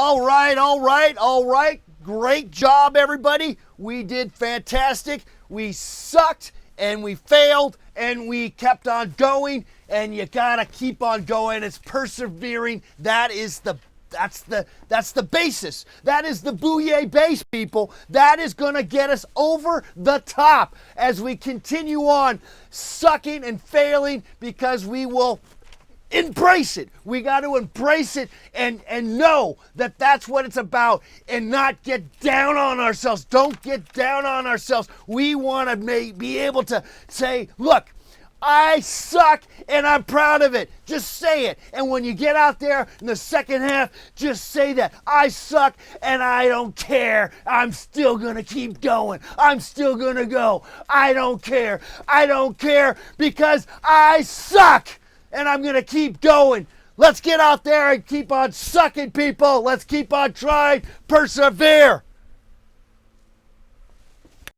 All right, all right, all right. Great job, everybody. We did fantastic. We sucked and we failed and we kept on going. And you gotta keep on going. It's persevering. That's the basis. That is the Bouye base, people. That is going to get us over the top as we continue on sucking and failing, because we will embrace it. We got to embrace it and know that that's what it's about, and not get down on ourselves. Don't get down on ourselves. We want to be able to say, look, I suck and I'm proud of it. Just say it. And when you get out there in the second half, just say that. I suck and I don't care. I'm still going to keep going. I'm still going to go. I don't care. I don't care because I suck and I'm going to keep going. Let's get out there and keep on sucking, people. Let's keep on trying. Persevere.